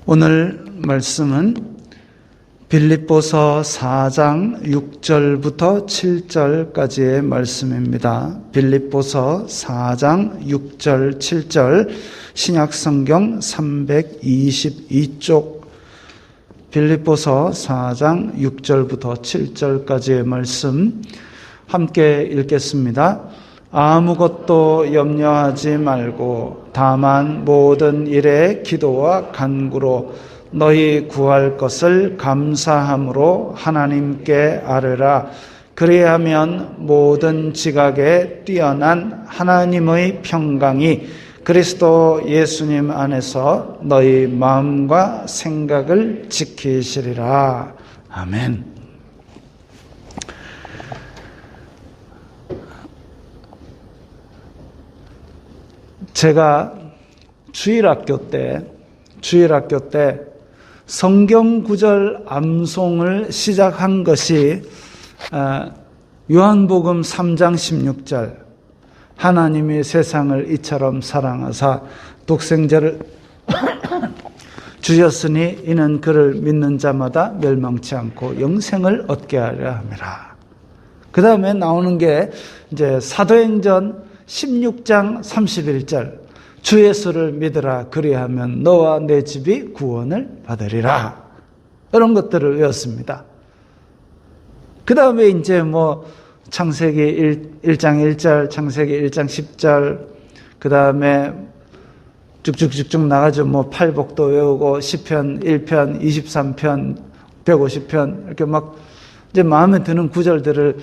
오늘 말씀은 빌립보서 4장 6절부터 7절까지의 말씀입니다. 빌립보서 4장 6절 7절 신약성경 322쪽 빌립보서 4장 6절부터 7절까지의 말씀 함께 읽겠습니다. 아무것도 염려하지 말고 다만 모든 일에 기도와 간구로 너희 구할 것을 감사함으로 하나님께 아뢰라. 그리하면 모든 지각에 뛰어난 하나님의 평강이 그리스도 예수님 안에서 너희 마음과 생각을 지키시리라. 아멘. 제가 주일학교 때 성경 구절 암송을 시작한 것이 요한복음 3장 16절 하나님이 세상을 이처럼 사랑하사 독생자를 주셨으니 이는 그를 믿는 자마다 멸망치 않고 영생을 얻게 하려 함이라. 그 다음에 나오는 게 이제 사도행전 16장 31절 주 예수를 믿으라. 그리하면 너와 내 집이 구원을 받으리라. 이런 것들을 외웠습니다. 그 다음에 이제 창세기 1장 1절, 창세기 1장 10절, 그 다음에 쭉쭉쭉쭉 나가죠. 팔복도 외우고, 시편 1편, 23편, 150편, 이렇게 이제 마음에 드는 구절들을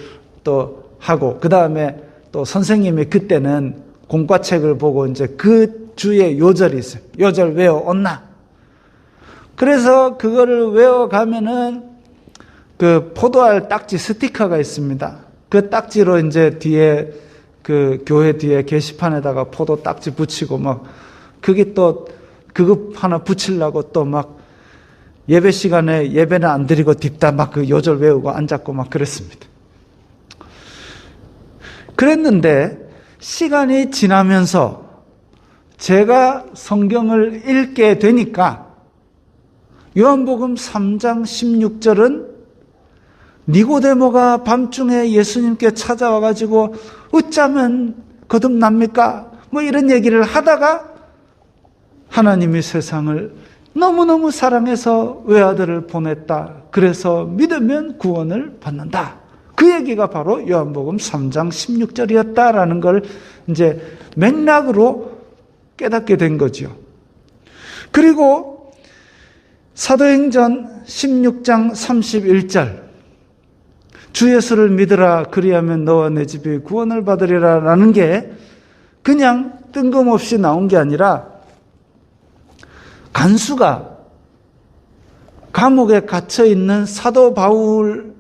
또 하고, 그 다음에 또 선생님이 그때는 공과책을 보고 이제 그 주에 요절이 있어요. 요절 외워온나? 그래서 그거를 외워가면은 그 포도알 딱지 스티커가 있습니다. 그 딱지로 이제 뒤에 그 교회 뒤에 게시판에다가 포도 딱지 붙이고 그게 또 그거 하나 붙이려고 또 예배 시간에 예배는 안 드리고 딥다 그 요절 외우고 앉았고 그랬습니다. 그랬는데 시간이 지나면서 제가 성경을 읽게 되니까 요한복음 3장 16절은 니고데모가 밤중에 예수님께 찾아와가지고 어쩌면 거듭납니까? 이런 얘기를 하다가 하나님이 세상을 너무너무 사랑해서 외아들을 보냈다. 그래서 믿으면 구원을 받는다. 그 얘기가 바로 요한복음 3장 16절이었다라는 걸 이제 맥락으로 깨닫게 된 거죠. 그리고 사도행전 16장 31절 주 예수를 믿으라. 그리하면 너와 내 집이 구원을 받으리라 라는 게 그냥 뜬금없이 나온 게 아니라 간수가 감옥에 갇혀 있는 사도 바울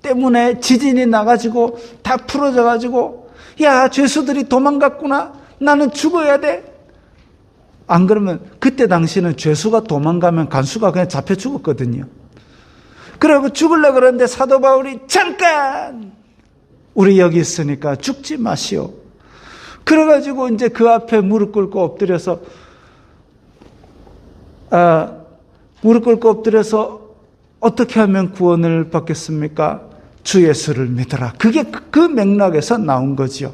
때문에 지진이 나가지고 다 풀어져가지고 야 죄수들이 도망갔구나. 나는 죽어야 돼. 안 그러면 그때 당시는 죄수가 도망가면 간수가 그냥 잡혀 죽었거든요. 그러고 죽으려고 그러는데 사도 바울이 잠깐 우리 여기 있으니까 죽지 마시오. 그래가지고 이제 그 앞에 무릎 꿇고 엎드려서 어떻게 하면 구원을 받겠습니까? 주 예수를 믿어라. 그게 그 맥락에서 나온 거지요.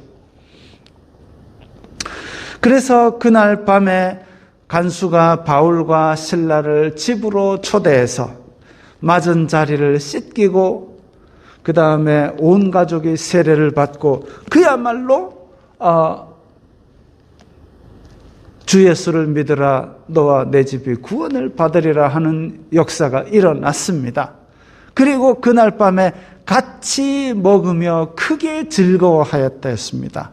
그래서 그날 밤에 간수가 바울과 실라를 집으로 초대해서 맞은 자리를 씻기고 그 다음에 온 가족이 세례를 받고 그야말로 주 예수를 믿으라. 너와 내 집이 구원을 받으리라 하는 역사가 일어났습니다. 그리고 그날 밤에 같이 먹으며 크게 즐거워하였다 했습니다.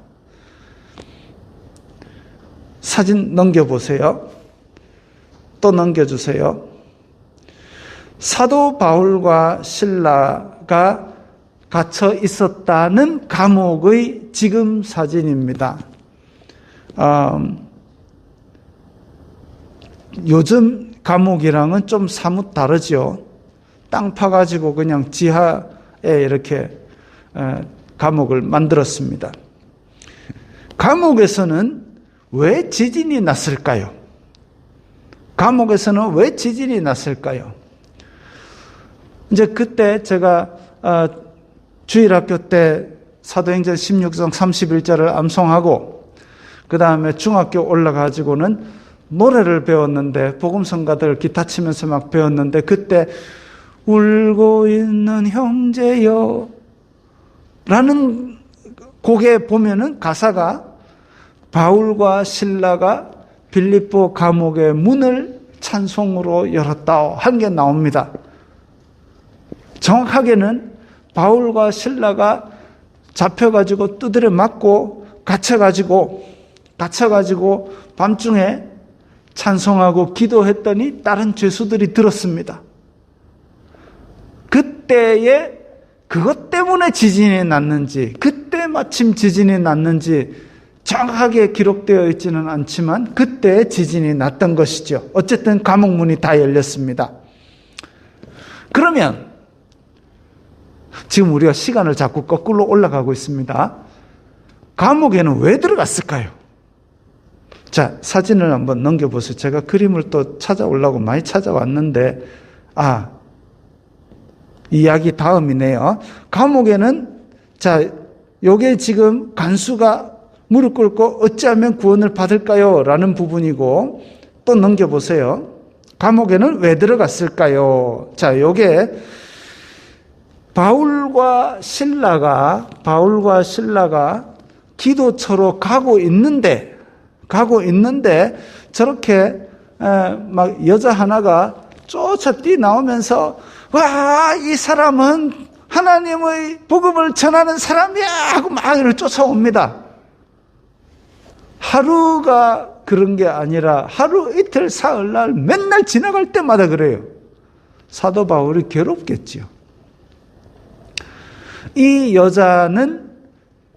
사진 넘겨보세요. 또 넘겨주세요. 사도 바울과 실라가 갇혀 있었다는 감옥의 지금 사진입니다. 요즘 감옥이랑은 좀 사뭇 다르죠. 땅 파가지고 그냥 지하에 이렇게 감옥을 만들었습니다. 감옥에서는 왜 지진이 났을까요? 감옥에서는 왜 지진이 났을까요? 이제 그때 제가 주일학교 때 사도행전 16장 31절을 암송하고 그 다음에 중학교 올라가지고는 노래를 배웠는데 복음성가들 기타 치면서 막 배웠는데 그때 울고 있는 형제여 라는 곡에 보면은 가사가 바울과 실라가 빌립보 감옥의 문을 찬송으로 열었다 한 게 나옵니다. 정확하게는 바울과 실라가 잡혀가지고 두드려 맞고 갇혀가지고 밤중에 찬송하고 기도했더니 다른 죄수들이 들었습니다. 그때에 그것 때문에 지진이 났는지 그때 마침 지진이 났는지 정확하게 기록되어 있지는 않지만 그때 지진이 났던 것이죠. 어쨌든 감옥문이 다 열렸습니다. 그러면 지금 우리가 시간을 자꾸 거꾸로 올라가고 있습니다. 감옥에는 왜 들어갔을까요? 자, 사진을 한번 넘겨보세요. 제가 그림을 또 찾아오려고 많이 찾아왔는데 이야기 다음이네요. 감옥에는 요게 지금 간수가 무릎 꿇고 어찌하면 구원을 받을까요? 라는 부분이고 또 넘겨보세요. 감옥에는 왜 들어갔을까요? 자, 요게 바울과 실라가 기도처로 가고 있는데 저렇게 막 여자 하나가 쫓아 뛰어나오면서 와, 이 사람은 하나님의 복음을 전하는 사람이야 하고 막 이를 쫓아옵니다. 하루가 그런 게 아니라 하루 이틀 사흘날 맨날 지나갈 때마다 그래요. 사도 바울이 괴롭겠지요. 이 여자는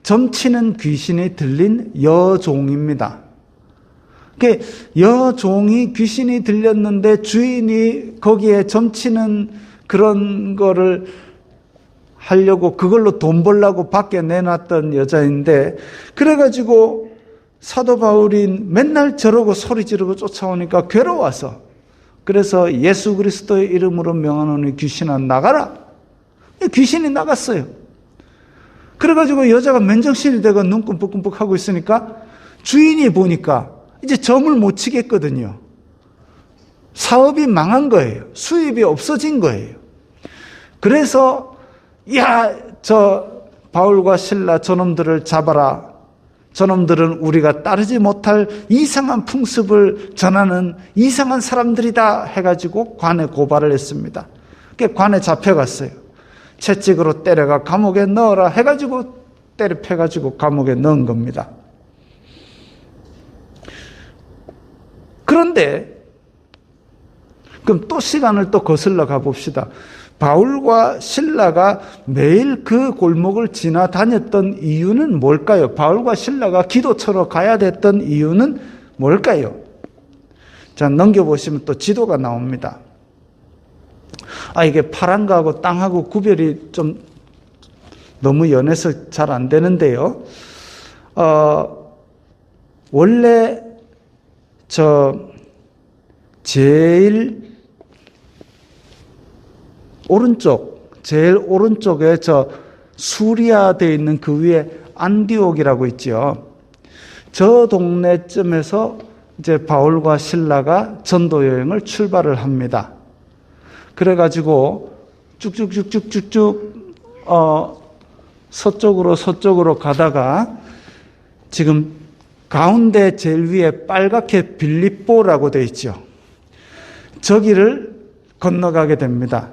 점치는 귀신이 들린 여종입니다. 여종이 귀신이 들렸는데 주인이 거기에 점치는 그런 거를 하려고 그걸로 돈 벌려고 밖에 내놨던 여자인데 그래가지고 사도 바울이 맨날 저러고 소리 지르고 쫓아오니까 괴로워서 그래서 예수 그리스도의 이름으로 명하노니 귀신아 나가라. 귀신이 나갔어요. 그래가지고 여자가 맨정신이 되고 눈 끔뻑끔뻑 하고 있으니까 주인이 보니까 이제 점을 못 치겠거든요. 사업이 망한 거예요. 수입이 없어진 거예요. 그래서 저 바울과 실라 저놈들을 잡아라. 저놈들은 우리가 따르지 못할 이상한 풍습을 전하는 이상한 사람들이다 해가지고 관에 고발을 했습니다. 관에 잡혀갔어요. 채찍으로 때려가 감옥에 넣어라 해가지고 때려 패가지고 감옥에 넣은 겁니다. 그런데 그럼 또 시간을 또 거슬러 가봅시다. 바울과 실라가 매일 그 골목을 지나다녔던 이유는 뭘까요? 바울과 실라가 기도처로 가야 됐던 이유는 뭘까요? 자, 넘겨보시면 또 지도가 나옵니다. 이게 파란 거하고 땅하고 구별이 좀 너무 연해서 잘 안 되는데요. 원래 제일 오른쪽에 수리아 되어 있는 그 위에 안디옥이라고 있죠. 저 동네쯤에서 이제 바울과 실라가 전도 여행을 출발을 합니다. 그래가지고 쭉쭉쭉쭉쭉쭉 서쪽으로 가다가 지금 가운데 제일 위에 빨갛게 빌립보라고 되어 있죠. 저기를 건너가게 됩니다.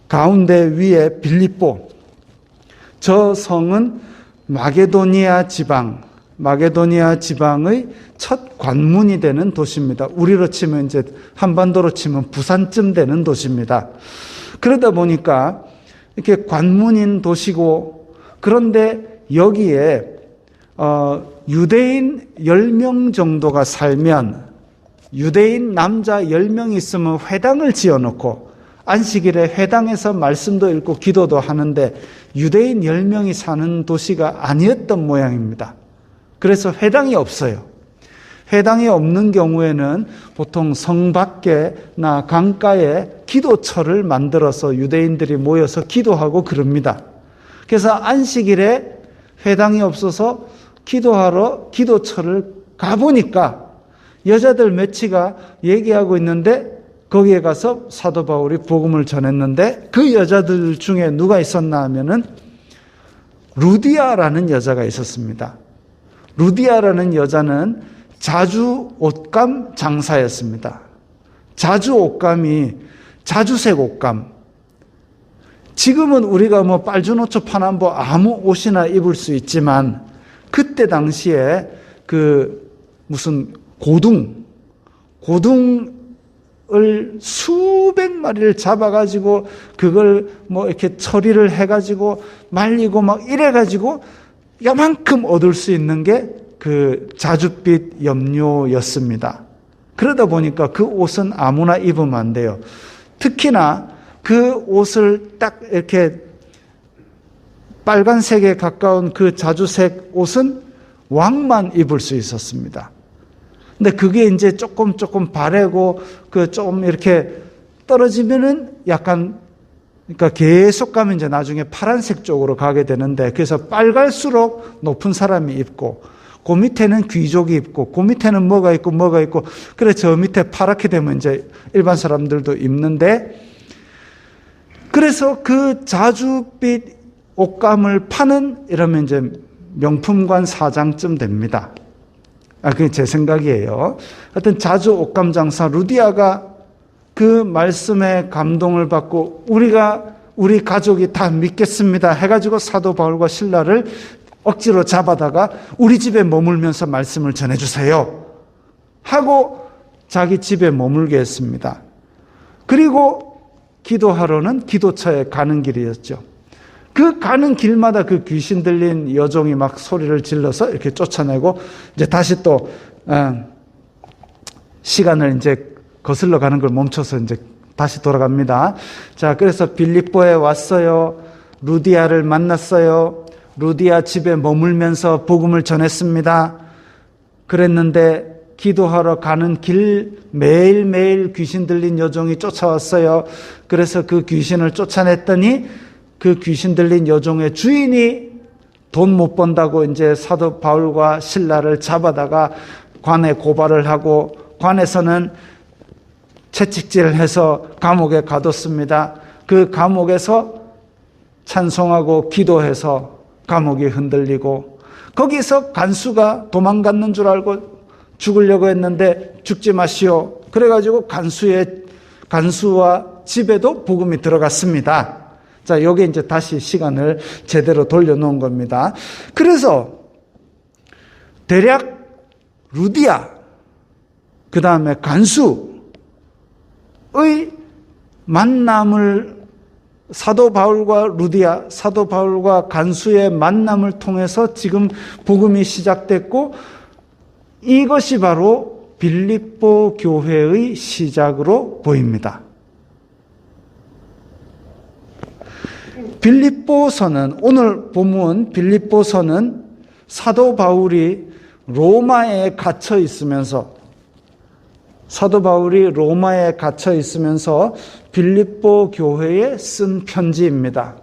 가운데 위에 빌립보. 저 성은 마게도니아 지방의 첫 관문이 되는 도시입니다. 우리로 치면 이제 한반도로 치면 부산쯤 되는 도시입니다. 그러다 보니까 이렇게 관문인 도시고 그런데 여기에 유대인 10명 정도가 살면 유대인 남자 10명 있으면 회당을 지어놓고 안식일에 회당에서 말씀도 읽고 기도도 하는데 유대인 10명이 사는 도시가 아니었던 모양입니다. 그래서 회당이 없어요. 회당이 없는 경우에는 보통 성 밖에나 강가에 기도처를 만들어서 유대인들이 모여서 기도하고 그럽니다. 그래서 안식일에 회당이 없어서 기도하러 기도처를 가보니까 여자들 몇이가 얘기하고 있는데 거기에 가서 사도 바울이 복음을 전했는데 그 여자들 중에 누가 있었나 하면은 루디아라는 여자가 있었습니다. 루디아라는 여자는 자주 옷감 장사였습니다. 자주 옷감이 자주색 옷감. 지금은 우리가 뭐 빨주노초 파남보 아무 옷이나 입을 수 있지만 그때 당시에 그 무슨 고둥을 수백 마리를 잡아가지고 그걸 뭐 이렇게 처리를 해가지고 말리고 막 이래가지고 요만큼 얻을 수 있는 게 그 자줏빛 염료였습니다. 그러다 보니까 그 옷은 아무나 입으면 안 돼요. 특히나 그 옷을 딱 이렇게 빨간색에 가까운 그 자주색 옷은 왕만 입을 수 있었습니다. 근데 그게 이제 조금 바래고 그 좀 이렇게 떨어지면은 약간 그러니까 계속 가면 이제 나중에 파란색 쪽으로 가게 되는데 그래서 빨갈수록 높은 사람이 입고 그 밑에는 귀족이 입고 그 밑에는 뭐가 있고 그래 저 밑에 파랗게 되면 이제 일반 사람들도 입는데 그래서 그 자줏빛 옷감을 파는 이러면 이제 명품관 사장쯤 됩니다. 그게 제 생각이에요. 하여튼 자주 옷감 장사 루디아가 그 말씀에 감동을 받고 우리 가족이 다 믿겠습니다 해가지고 사도 바울과 실라를 억지로 잡아다가 우리 집에 머물면서 말씀을 전해주세요 하고 자기 집에 머물게 했습니다. 그리고 기도하러는 기도처에 가는 길이었죠. 그 가는 길마다 그 귀신 들린 여종이 막 소리를 질러서 이렇게 쫓아내고 이제 다시 또 시간을 이제 거슬러 가는 걸 멈춰서 이제 다시 돌아갑니다. 자, 그래서 빌립보에 왔어요. 루디아를 만났어요. 루디아 집에 머물면서 복음을 전했습니다. 그랬는데 기도하러 가는 길 매일매일 귀신 들린 여종이 쫓아왔어요. 그래서 그 귀신을 쫓아냈더니 그 귀신 들린 여종의 주인이 돈 못 번다고 이제 사도 바울과 실라를 잡아다가 관에 고발을 하고 관에서는 채찍질을 해서 감옥에 가뒀습니다. 그 감옥에서 찬송하고 기도해서 감옥이 흔들리고 거기서 간수가 도망갔는 줄 알고 죽으려고 했는데 죽지 마시오. 그래가지고 간수와 집에도 복음이 들어갔습니다. 자, 여기 이제 다시 시간을 제대로 돌려놓은 겁니다. 그래서 대략 루디아, 그 다음에 간수의 만남을 사도 바울과 루디아, 사도 바울과 간수의 만남을 통해서 지금 복음이 시작됐고 이것이 바로 빌립보 교회의 시작으로 보입니다. 빌립보서는 오늘 본문 빌립보서는 사도 바울이 로마에 갇혀 있으면서 빌립보 교회에 쓴 편지입니다.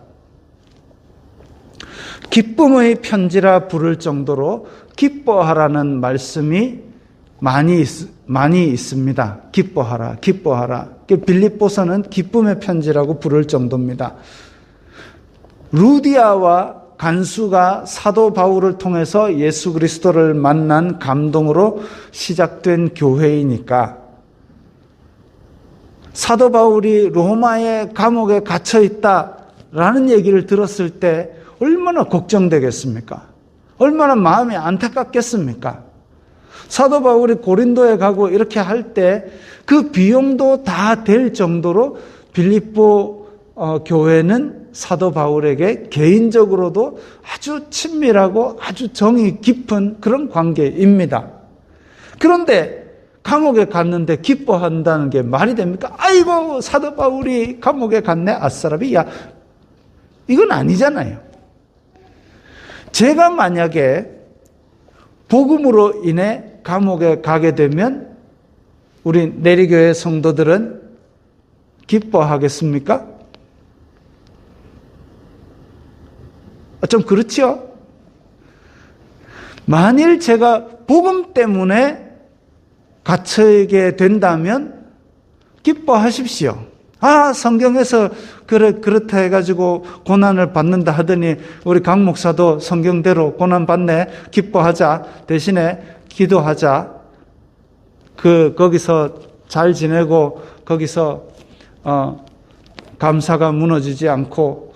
기쁨의 편지라 부를 정도로 기뻐하라는 말씀이 많이 있습니다. 기뻐하라. 빌립보서는 기쁨의 편지라고 부를 정도입니다. 루디아와 간수가 사도 바울을 통해서 예수 그리스도를 만난 감동으로 시작된 교회이니까 사도 바울이 로마의 감옥에 갇혀 있다라는 얘기를 들었을 때 얼마나 걱정되겠습니까? 얼마나 마음이 안타깝겠습니까? 사도 바울이 고린도에 가고 이렇게 할 때 그 비용도 다 될 정도로 빌립보 교회는 사도 바울에게 개인적으로도 아주 친밀하고 아주 정이 깊은 그런 관계입니다. 그런데 감옥에 갔는데 기뻐한다는 게 말이 됩니까? 아이고 사도 바울이 감옥에 갔네 아싸라비야. 이건 아니잖아요. 제가 만약에 복음으로 인해 감옥에 가게 되면 우리 내리교회 성도들은 기뻐하겠습니까? 좀 그렇지요? 만일 제가 복음 때문에 갇히게 된다면 기뻐하십시오. 성경에서 그렇다 해가지고 고난을 받는다 하더니 우리 강 목사도 성경대로 고난 받네. 기뻐하자. 대신에 기도하자. 거기서 잘 지내고 거기서 감사가 무너지지 않고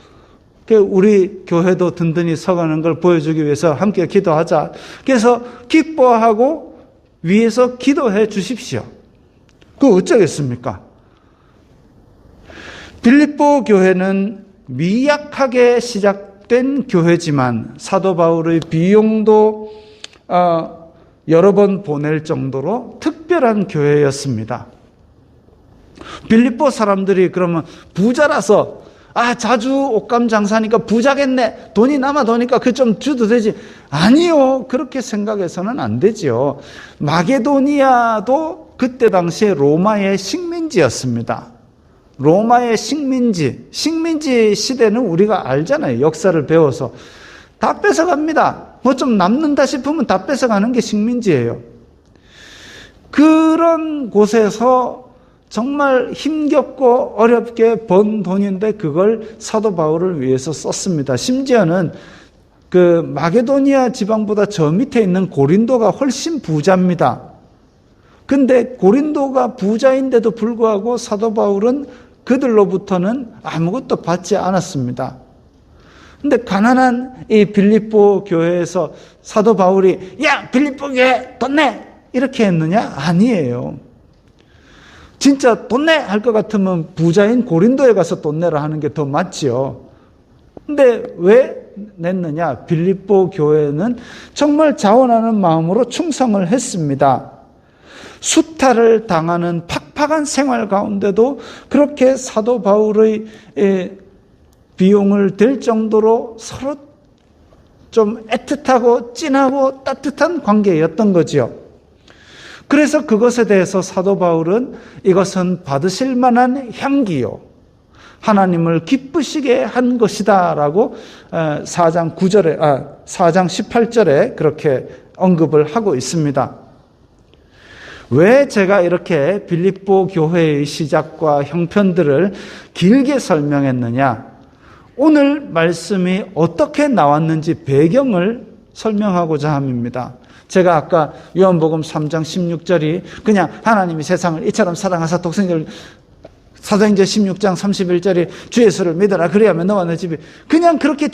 우리 교회도 든든히 서가는 걸 보여주기 위해서 함께 기도하자. 그래서 기뻐하고 위에서 기도해 주십시오. 그거 어쩌겠습니까? 빌립보 교회는 미약하게 시작된 교회지만 사도 바울의 비용도 여러 번 보낼 정도로 특별한 교회였습니다. 빌립보 사람들이 그러면 부자라서 자주 옷감 장사하니까 부자겠네. 돈이 남아도니까 그 좀 주도 되지. 아니요. 그렇게 생각해서는 안 되죠. 마게도니아도 그때 당시에 로마의 식민지였습니다. 로마의 식민지 시대는 우리가 알잖아요. 역사를 배워서. 다 뺏어갑니다. 뭐 좀 남는다 싶으면 다 뺏어가는 게 식민지예요. 그런 곳에서 정말 힘겹고 어렵게 번 돈인데 그걸 사도 바울을 위해서 썼습니다. 심지어는 그 마게도니아 지방보다 저 밑에 있는 고린도가 훨씬 부자입니다. 근데 고린도가 부자인데도 불구하고 사도 바울은 그들로부터는 아무것도 받지 않았습니다. 근데 가난한 이 빌립보 교회에서 사도 바울이 야 빌립보 교회 돈 내! 이렇게 했느냐? 아니에요. 진짜 돈 내! 할 것 같으면 부자인 고린도에 가서 돈 내라 하는 게 더 맞지요. 근데 왜 냈느냐? 빌립보 교회는 정말 자원하는 마음으로 충성을 했습니다. 수탈을 당하는 팍팍한 생활 가운데도 그렇게 사도 바울의 비용을 댈 정도로 서로 좀 애틋하고 찐하고 따뜻한 관계였던 거죠. 그래서 그것에 대해서 사도 바울은 이것은 받으실 만한 향기요. 하나님을 기쁘시게 한 것이다 라고 4장 18절에 그렇게 언급을 하고 있습니다. 왜 제가 이렇게 빌립보 교회의 시작과 형편들을 길게 설명했느냐? 오늘 말씀이 어떻게 나왔는지 배경을 설명하고자 함입니다. 제가 아까 요한복음 3장 16절이 그냥 하나님이 세상을 이처럼 사랑하사 독생자를 사도행전 16장 31절이 주 예수를 믿어라 그리하면 너와 내 집이 그냥 그렇게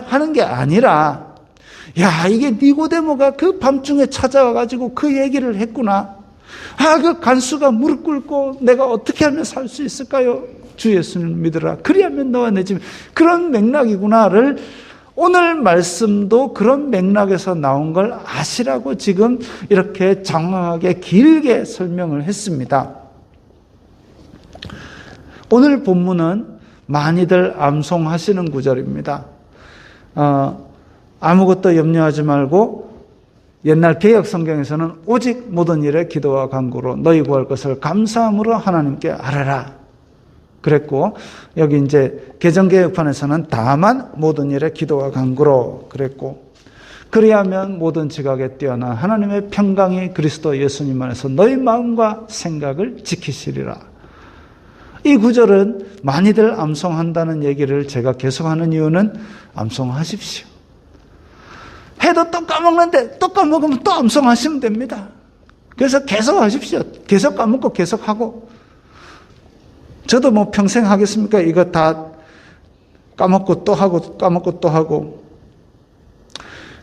하는 게 아니라 이게 니고데모가 그 밤중에 찾아와가지고 그 얘기를 했구나. 그 간수가 무릎 꿇고 내가 어떻게 하면 살 수 있을까요? 주 예수를 믿어라 그리하면 너와 내 집이 그런 맥락이구나를 오늘 말씀도 그런 맥락에서 나온 걸 아시라고 지금 이렇게 장황하게 길게 설명을 했습니다. 오늘 본문은 많이들 암송하시는 구절입니다. 아무것도 염려하지 말고 옛날 개역 성경에서는 오직 모든 일에 기도와 간구로 너희 구할 것을 감사함으로 하나님께 아뢰라 그랬고, 여기 이제 개정개혁판에서는 다만 모든 일에 기도와 간구로 그랬고, 그리하면 모든 지각에 뛰어나 하나님의 평강이 그리스도 예수님 안에서 너희 마음과 생각을 지키시리라. 이 구절은 많이들 암송한다는 얘기를 제가 계속하는 이유는 암송하십시오. 해도 또 까먹는데 또 까먹으면 또 암송하시면 됩니다. 그래서 계속 하십시오. 계속 까먹고 계속 하고. 저도 뭐 평생 하겠습니까? 이거 다 까먹고 또 하고 까먹고 또 하고.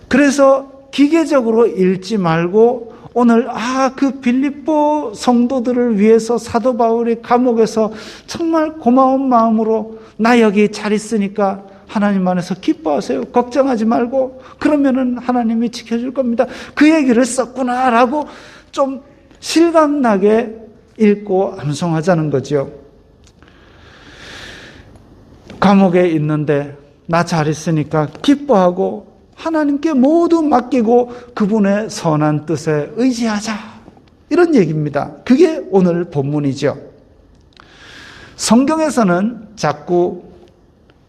그래서 기계적으로 읽지 말고 오늘 그 빌립보 성도들을 위해서 사도 바울이 감옥에서 정말 고마운 마음으로 나 여기 잘 있으니까 하나님 안에서 기뻐하세요. 걱정하지 말고 그러면은 하나님이 지켜줄 겁니다. 그 얘기를 썼구나라고 좀 실감나게 읽고 암송하자는 거죠. 감옥에 있는데 나 잘 있으니까 기뻐하고 하나님께 모두 맡기고 그분의 선한 뜻에 의지하자. 이런 얘기입니다. 그게 오늘 본문이죠. 성경에서는 자꾸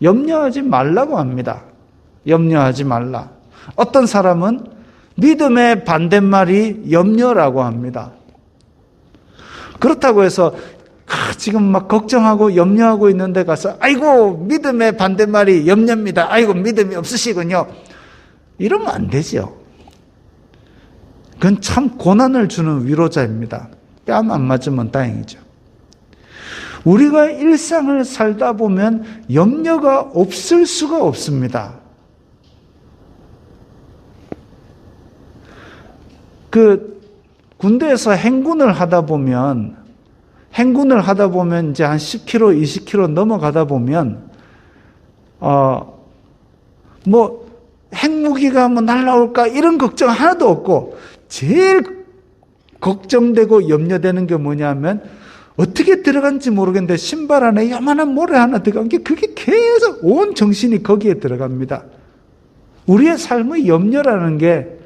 염려하지 말라고 합니다. 염려하지 말라. 어떤 사람은 믿음의 반대말이 염려라고 합니다. 그렇다고 해서 지금 막 걱정하고 염려하고 있는데 가서 아이고 믿음의 반대말이 염려입니다. 아이고 믿음이 없으시군요. 이러면 안 되죠. 그건 참 고난을 주는 위로자입니다. 뺨 안 맞으면 다행이죠. 우리가 일상을 살다 보면 염려가 없을 수가 없습니다. 군대에서 행군을 하다 보면 이제 한 10km, 20km 넘어가다 보면, 핵무기가 날아올까 이런 걱정 하나도 없고, 제일 걱정되고 염려되는 게 뭐냐면, 어떻게 들어간지 모르겠는데 신발 안에 요만한 모래 하나 들어간 게 그게 계속 온 정신이 거기에 들어갑니다. 우리의 삶의 염려라는 게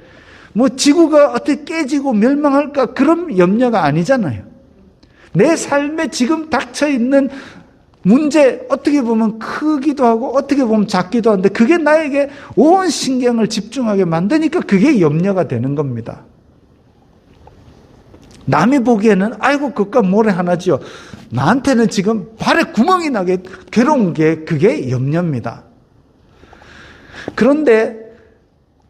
지구가 어떻게 깨지고 멸망할까 그런 염려가 아니잖아요. 내 삶에 지금 닥쳐 있는 문제 어떻게 보면 크기도 하고 어떻게 보면 작기도 한데 그게 나에게 온 신경을 집중하게 만드니까 그게 염려가 되는 겁니다. 남이 보기에는 아이고 그깟 모래 하나지요. 나한테는 지금 발에 구멍이 나게 괴로운 게 그게 염려입니다. 그런데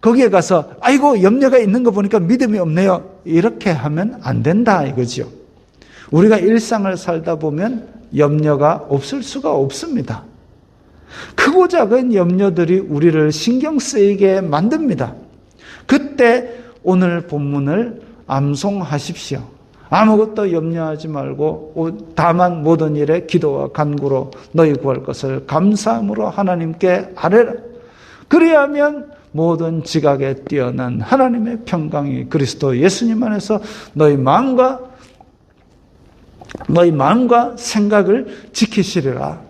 거기에 가서 아이고 염려가 있는 거 보니까 믿음이 없네요. 이렇게 하면 안 된다 이거죠. 우리가 일상을 살다 보면 염려가 없을 수가 없습니다. 크고 작은 염려들이 우리를 신경 쓰이게 만듭니다. 그때 오늘 본문을 암송하십시오. 아무것도 염려하지 말고 다만 모든 일에 기도와 간구로 너희 구할 것을 감사함으로 하나님께 아뢰라. 그리하면 모든 지각에 뛰어난 하나님의 평강이 그리스도 예수님 안에서 너희 마음과 생각을 지키시리라.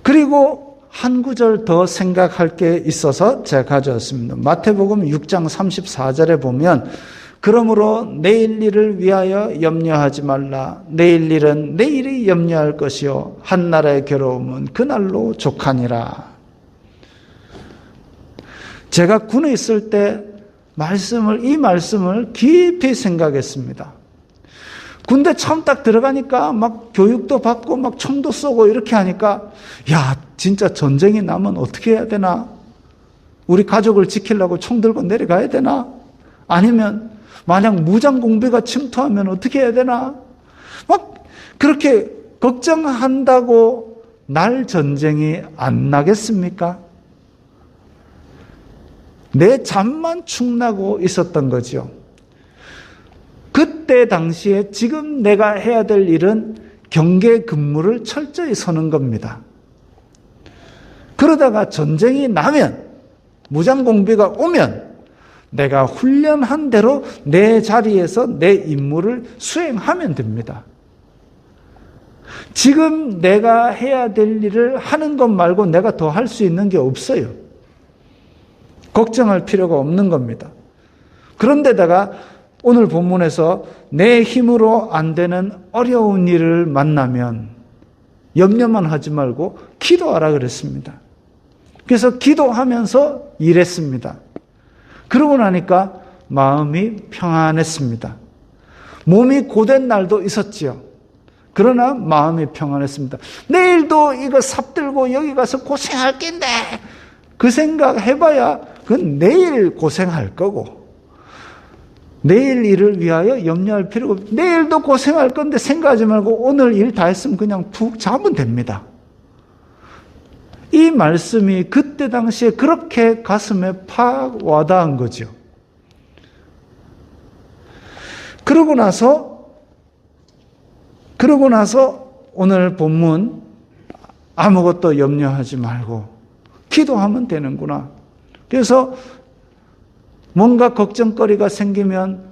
그리고 한 구절 더 생각할 게 있어서 제가 가져왔습니다. 마태복음 6장 34절에 보면 그러므로 내일 일을 위하여 염려하지 말라. 내일 일은 내일이 염려할 것이요 한날의 괴로움은 그날로 족하니라. 제가 군에 있을 때 이 말씀을 깊이 생각했습니다. 군대 처음 딱 들어가니까 막 교육도 받고 막 총도 쏘고 이렇게 하니까 야 진짜 전쟁이 나면 어떻게 해야 되나? 우리 가족을 지키려고 총 들고 내려가야 되나? 아니면 만약 무장공비가 침투하면 어떻게 해야 되나? 막 그렇게 걱정한다고 날 전쟁이 안 나겠습니까? 내 잠만 축나고 있었던 거죠. 그때 당시에 지금 내가 해야 될 일은 경계 근무를 철저히 서는 겁니다. 그러다가 전쟁이 나면, 무장공비가 오면 내가 훈련한 대로 내 자리에서 내 임무를 수행하면 됩니다. 지금 내가 해야 될 일을 하는 것 말고 내가 더 할 수 있는 게 없어요. 걱정할 필요가 없는 겁니다. 그런데다가 오늘 본문에서 내 힘으로 안 되는 어려운 일을 만나면 염려만 하지 말고 기도하라 그랬습니다. 그래서 기도하면서 일했습니다. 그러고 나니까 마음이 평안했습니다. 몸이 고된 날도 있었지요. 그러나 마음이 평안했습니다. 내일도 이거 삽 들고 여기 가서 고생할 낀데 그 생각 해봐야 그건 내일 고생할 거고 내일 일을 위하여 염려할 필요가 없고 내일도 고생할 건데 생각하지 말고 오늘 일 다 했으면 그냥 푹 자면 됩니다. 이 말씀이 그때 당시에 그렇게 가슴에 팍 와닿은 거죠. 그러고 나서 오늘 본문 아무것도 염려하지 말고 기도하면 되는구나. 그래서 뭔가 걱정거리가 생기면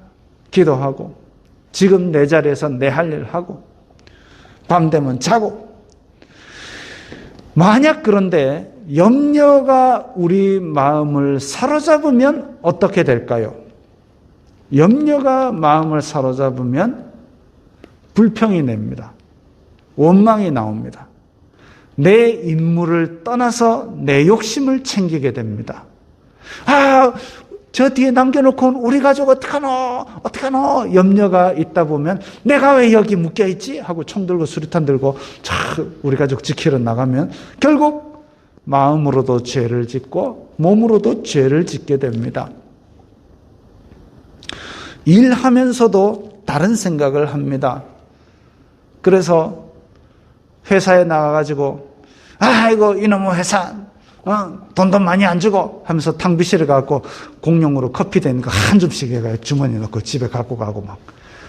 기도하고 지금 내 자리에서 내 할 일 하고 밤 되면 자고 만약 그런데 염려가 우리 마음을 사로잡으면 어떻게 될까요? 염려가 마음을 사로잡으면 불평이 냅니다. 원망이 나옵니다. 내 임무를 떠나서 내 욕심을 챙기게 됩니다. 저 뒤에 남겨놓고 우리 가족 어떡하노? 염려가 있다 보면 내가 왜 여기 묶여있지? 하고 총 들고 수류탄 들고 우리 가족 지키러 나가면 결국 마음으로도 죄를 짓고 몸으로도 죄를 짓게 됩니다. 일하면서도 다른 생각을 합니다. 그래서 회사에 나가가지고 아이고 이놈의 회사 돈도 많이 안 주고 하면서 탕비실에 가고 공용으로 커피 된 거 한 줌씩 해가 주머니에 넣고 집에 갖고 가고 막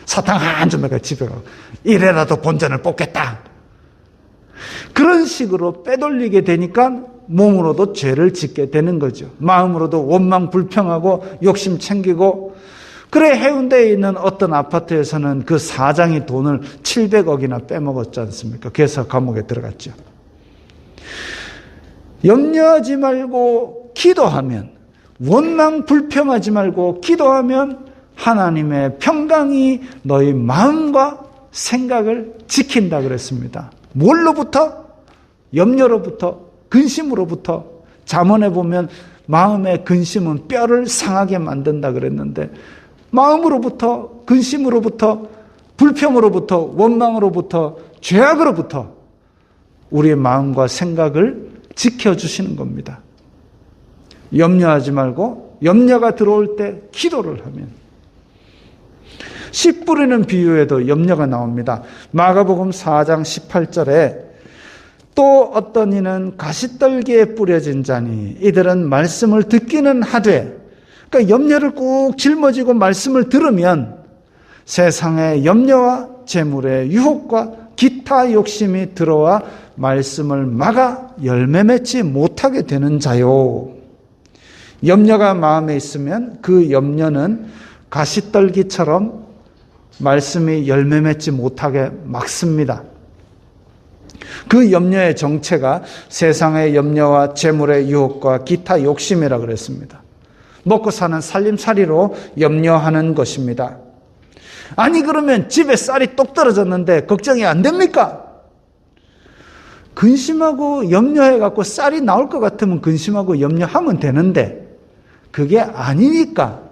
사탕 한 줌 해가 집에 가고 이래라도 본전을 뽑겠다. 그런 식으로 빼돌리게 되니까 몸으로도 죄를 짓게 되는 거죠. 마음으로도 원망 불평하고 욕심 챙기고. 그래 해운대에 있는 어떤 아파트에서는 그 사장이 돈을 700억이나 빼먹었지 않습니까? 그래서 감옥에 들어갔죠. 염려하지 말고 기도하면, 원망 불평하지 말고 기도하면 하나님의 평강이 너희 마음과 생각을 지킨다 그랬습니다. 뭘로부터? 염려로부터, 근심으로부터. 잠언에 보면 마음의 근심은 뼈를 상하게 만든다 그랬는데 마음으로부터, 근심으로부터, 불평으로부터, 원망으로부터, 죄악으로부터 우리의 마음과 생각을 지켜주시는 겁니다. 염려하지 말고 염려가 들어올 때 기도를 하면. 씨 뿌리는 비유에도 염려가 나옵니다. 마가복음 4장 18절에 또 어떤 이는 가시떨기에 뿌려진 자니 이들은 말씀을 듣기는 하되, 그러니까 염려를 꾹 짊어지고 말씀을 들으면 세상의 염려와 재물의 유혹과 기타 욕심이 들어와 말씀을 막아 열매 맺지 못하게 되는 자요. 염려가 마음에 있으면 그 염려는 가시떨기처럼 말씀이 열매 맺지 못하게 막습니다. 그 염려의 정체가 세상의 염려와 재물의 유혹과 기타 욕심이라 그랬습니다. 먹고 사는 살림살이로 염려하는 것입니다. 아니 그러면 집에 쌀이 똑 떨어졌는데 걱정이 안 됩니까? 근심하고 염려해갖고 쌀이 나올 것 같으면 근심하고 염려하면 되는데 그게 아니니까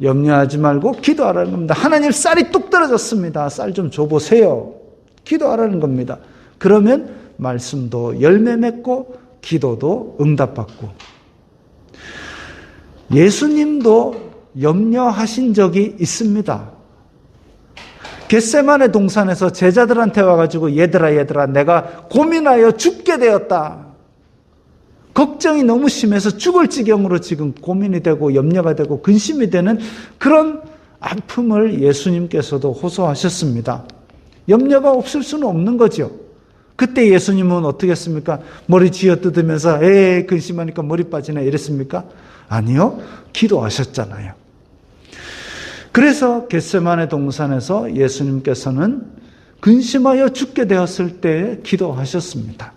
염려하지 말고 기도하라는 겁니다. 하나님 쌀이 뚝 떨어졌습니다. 쌀 좀 줘보세요. 기도하라는 겁니다. 그러면 말씀도 열매 맺고 기도도 응답받고. 예수님도 염려하신 적이 있습니다. 겟세마네 동산에서 제자들한테 와가지고 얘들아 내가 고민하여 죽게 되었다. 걱정이 너무 심해서 죽을 지경으로 지금 고민이 되고 염려가 되고 근심이 되는 그런 아픔을 예수님께서도 호소하셨습니다. 염려가 없을 수는 없는 거죠. 그때 예수님은 어떻게 했습니까? 머리 쥐어뜯으면서 근심하니까 머리 빠지네 이랬습니까? 아니요. 기도하셨잖아요. 그래서 겟세마네 동산에서 예수님께서는 근심하여 죽게 되었을 때 기도하셨습니다.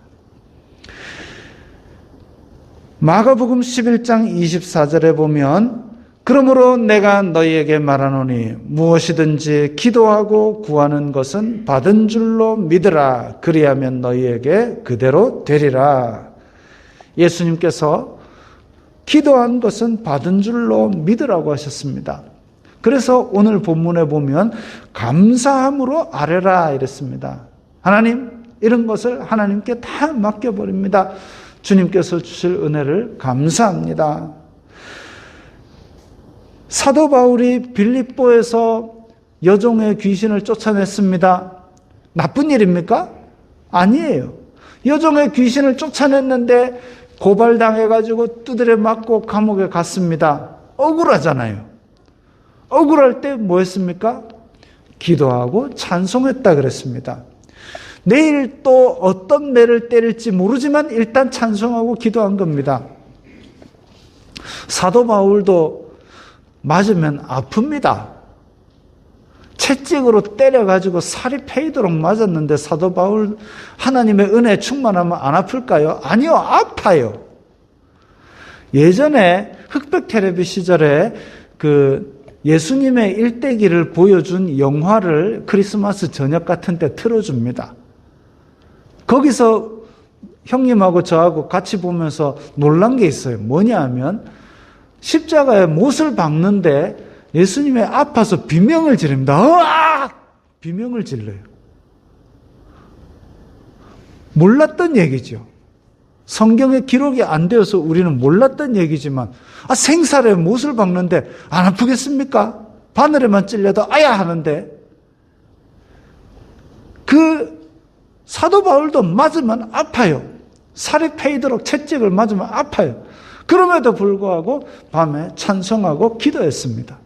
마가복음 11장 24절에 보면 그러므로 내가 너희에게 말하노니 무엇이든지 기도하고 구하는 것은 받은 줄로 믿으라. 그리하면 너희에게 그대로 되리라. 예수님께서 기도한 것은 받은 줄로 믿으라고 하셨습니다. 그래서 오늘 본문에 보면 감사함으로 아뢰라 이랬습니다. 하나님, 이런 것을 하나님께 다 맡겨버립니다. 주님께서 주실 은혜를 감사합니다. 사도 바울이 빌립보에서 여종의 귀신을 쫓아냈습니다. 나쁜 일입니까? 아니에요. 여종의 귀신을 쫓아냈는데 고발당해가지고 두드려 맞고 감옥에 갔습니다. 억울하잖아요. 억울할 때 뭐 했습니까? 기도하고 찬송했다 그랬습니다. 내일 또 어떤 매를 때릴지 모르지만 일단 찬송하고 기도한 겁니다. 사도 바울도 맞으면 아픕니다. 채찍으로 때려가지고 살이 패이도록 맞았는데 사도 바울 하나님의 은혜에 충만하면 안 아플까요? 아니요, 아파요. 예전에 흑백 텔레비 시절에 그 예수님의 일대기를 보여준 영화를 크리스마스 저녁 같은 때 틀어줍니다. 거기서 형님하고 저하고 같이 보면서 놀란 게 있어요. 뭐냐 하면 십자가에 못을 박는데 예수님이 아파서 비명을 지릅니다. 으악! 비명을 질러요. 몰랐던 얘기죠. 성경에 기록이 안 되어서 우리는 몰랐던 얘기지만 생살에 못을 박는데 안 아프겠습니까? 바늘에만 찔려도 아야 하는데 그 사도 바울도 맞으면 아파요. 살이 패이도록 채찍을 맞으면 아파요. 그럼에도 불구하고 밤에 찬송하고 기도했습니다.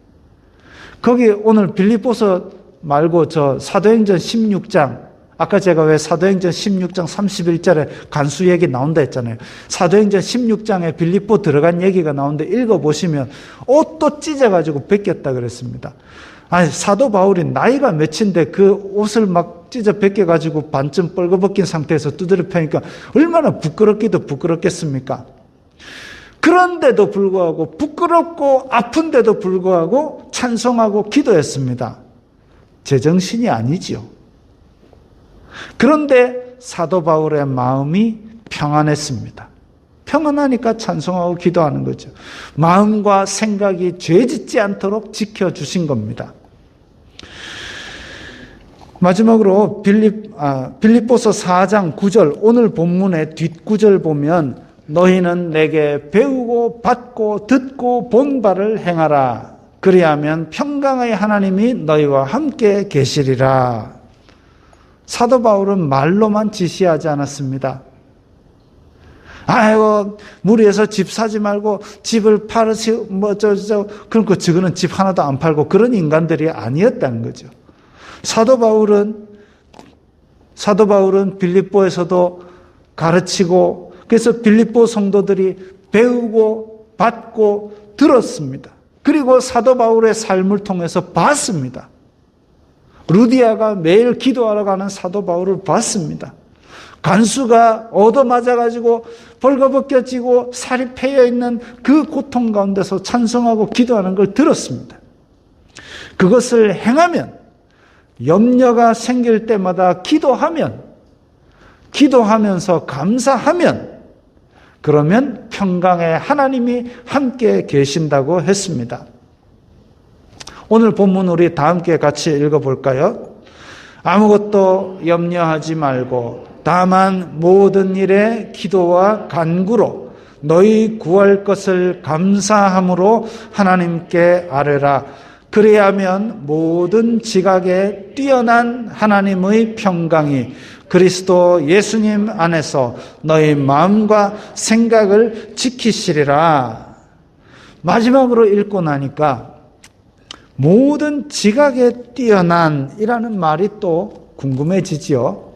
거기 오늘 빌립보서 말고 저 사도행전 16장, 아까 제가 왜 사도행전 16장 31절에 간수 얘기 나온다 했잖아요. 사도행전 16장에 빌립보 들어간 얘기가 나오는데 읽어보시면 옷도 찢어가지고 벗겼다 그랬습니다. 아니, 사도 바울이 나이가 몇인데 그 옷을 막 찢어 벗겨가지고 반쯤 뻘거벗긴 상태에서 두드려 패니까 얼마나 부끄럽기도 부끄럽겠습니까? 그런데도 불구하고 부끄럽고 아픈데도 불구하고 찬송하고 기도했습니다. 제정신이 아니지요. 그런데 사도 바울의 마음이 평안했습니다. 평안하니까 찬송하고 기도하는 거죠. 마음과 생각이 죄짓지 않도록 지켜주신 겁니다. 마지막으로 빌립보서 4장 9절, 오늘 본문의 뒷구절 보면 너희는 내게 배우고 받고 듣고 본 바를 행하라. 그리하면 평강의 하나님이 너희와 함께 계시리라. 사도 바울은 말로만 지시하지 않았습니다. 아이고, 무리해서 집 사지 말고 집을 팔으시, 그러니까 저거는 집 하나도 안 팔고 그런 인간들이 아니었다는 거죠. 사도 바울은 빌립보에서도 가르치고, 그래서 빌립보 성도들이 배우고 받고 들었습니다. 그리고 사도 바울의 삶을 통해서 봤습니다. 루디아가 매일 기도하러 가는 사도 바울을 봤습니다. 간수가 얻어맞아가지고 벌거벗겨지고 살이 패여있는 그 고통 가운데서 찬송하고 기도하는 걸 들었습니다. 그것을 행하면, 염려가 생길 때마다 기도하면서 감사하면, 그러면 평강의 하나님이 함께 계신다고 했습니다. 오늘 본문 우리 다 함께 같이 읽어볼까요? 아무것도 염려하지 말고 다만 모든 일에 기도와 간구로 너희 구할 것을 감사함으로 하나님께 아뢰라. 그리하면 모든 지각에 뛰어난 하나님의 평강이 그리스도 예수님 안에서 너희 마음과 생각을 지키시리라. 마지막으로 읽고 나니까 모든 지각에 뛰어난이라는 말이 또 궁금해지지요.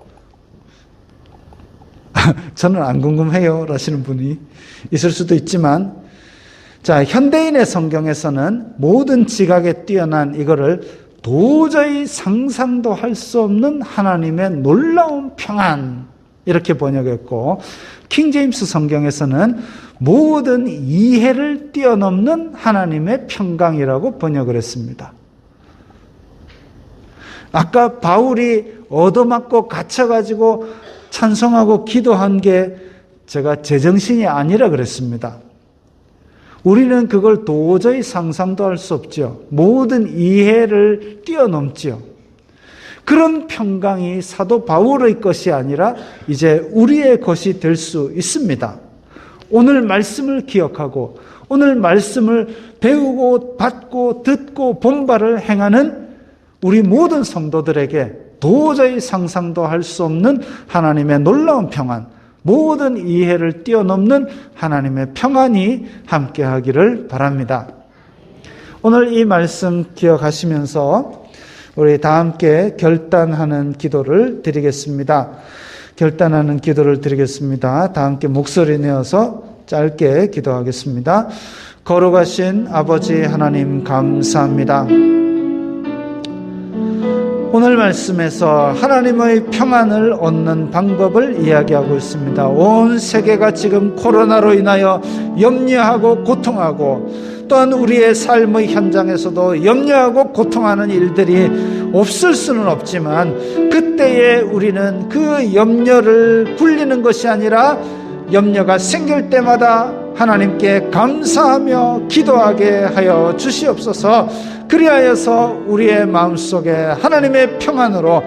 저는 안 궁금해요 라시는 분이 있을 수도 있지만, 자, 현대인의 성경에서는 모든 지각에 뛰어난 이거를 도저히 상상도 할 수 없는 하나님의 놀라운 평안 이렇게 번역했고, 킹제임스 성경에서는 모든 이해를 뛰어넘는 하나님의 평강이라고 번역을 했습니다. 아까 바울이 얻어맞고 갇혀가지고 찬송하고 기도한 게 제가 제정신이 아니라 그랬습니다. 우리는 그걸 도저히 상상도 할 수 없죠. 모든 이해를 뛰어넘지요. 그런 평강이 사도 바울의 것이 아니라 이제 우리의 것이 될 수 있습니다. 오늘 말씀을 기억하고 오늘 말씀을 배우고 받고 듣고 본 바를 행하는 우리 모든 성도들에게 도저히 상상도 할 수 없는 하나님의 놀라운 평안, 모든 이해를 뛰어넘는 하나님의 평안이 함께하기를 바랍니다. 오늘 이 말씀 기억하시면서 우리 다 함께 결단하는 기도를 드리겠습니다. 결단하는 기도를 드리겠습니다. 다 함께 목소리 내어서 짧게 기도하겠습니다. 거룩하신 아버지 하나님 감사합니다. 오늘 말씀에서 하나님의 평안을 얻는 방법을 이야기하고 있습니다. 온 세계가 지금 코로나로 인하여 염려하고 고통하고, 또한 우리의 삶의 현장에서도 염려하고 고통하는 일들이 없을 수는 없지만, 그때에 우리는 그 염려를 굴리는 것이 아니라 염려가 생길 때마다 하나님께 감사하며 기도하게 하여 주시옵소서. 그리하여서 우리의 마음속에 하나님의 평안으로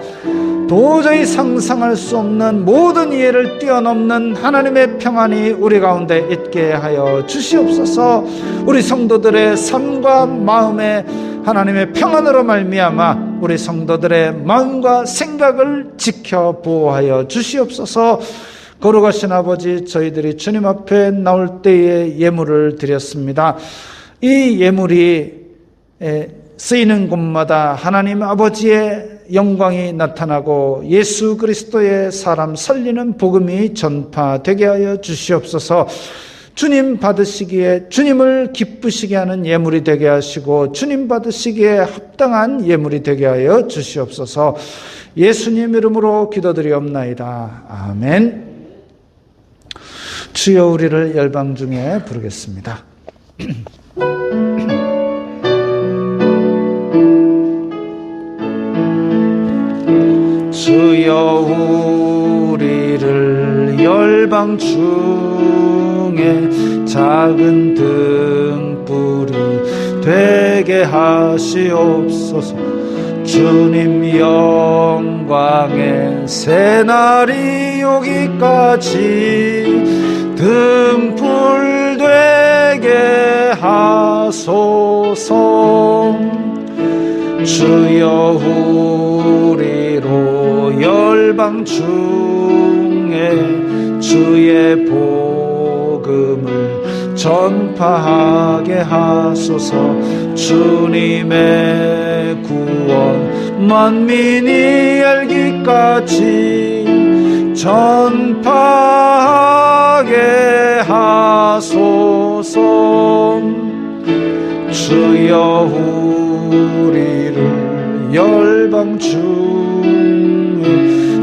도저히 상상할 수 없는 모든 이해를 뛰어넘는 하나님의 평안이 우리 가운데 있게 하여 주시옵소서. 우리 성도들의 삶과 마음에 하나님의 평안으로 말미암아 우리 성도들의 마음과 생각을 지켜 보호하여 주시옵소서. 거룩하신 아버지, 저희들이 주님 앞에 나올 때에 예물을 드렸습니다. 이 예물이 쓰이는 곳마다 하나님 아버지의 영광이 나타나고 예수 그리스도의 사람 살리는 복음이 전파되게 하여 주시옵소서. 주님 받으시기에 주님을 기쁘시게 하는 예물이 되게 하시고, 주님 받으시기에 합당한 예물이 되게 하여 주시옵소서. 예수님 이름으로 기도드리옵나이다. 아멘. 주여, 우리를 열방 중에 부르겠습니다. 주여, 우리를 열방 중에 작은 등불이 되게 하시옵소서. 주님 영광의 새날이 오기까지 등불 되게 하소서. 주여, 우리로 열방 중에 주의 복음을 전파하게 하소서. 주님의 구원 만민이 알기까지 전파하게 하소서. 주여, 우리를 열방 중에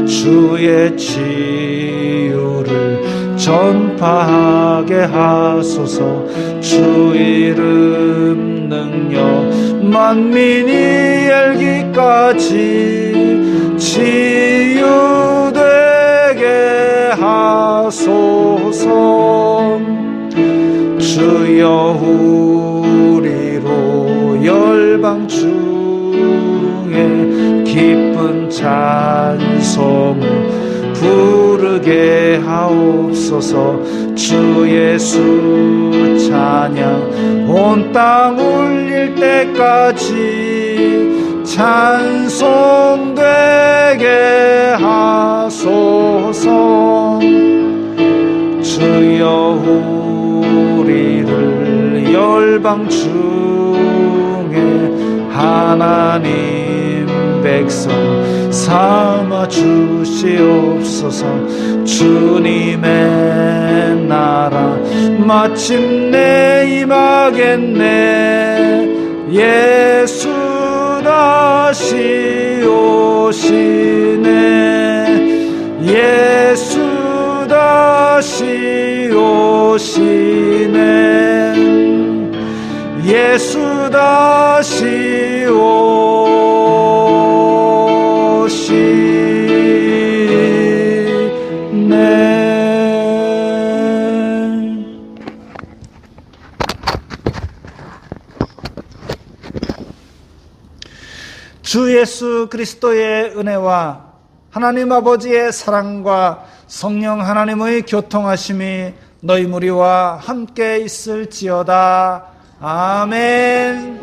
주의 치유를 전파하게 하소서. 주 이름 능력 만민이 알기까지 치유되게 하소서. 주여, 우리로 열방 중에 기쁜 찬송을 부르게 하옵소서. 주 예수 찬양 온 땅 울릴 때까지 찬송되게 하소서. 주여, 우리를 열방 중에 하나님 백성 삼아 주시옵소서. 주님의 나라 마침내 임하겠네. 예수 다시 오시네. 예수 다시 오시네. 예수 다시 주 예수 그리스도의 은혜와 하나님 아버지의 사랑과 성령 하나님의 교통하심이 너희 무리와 함께 있을지어다. 아멘.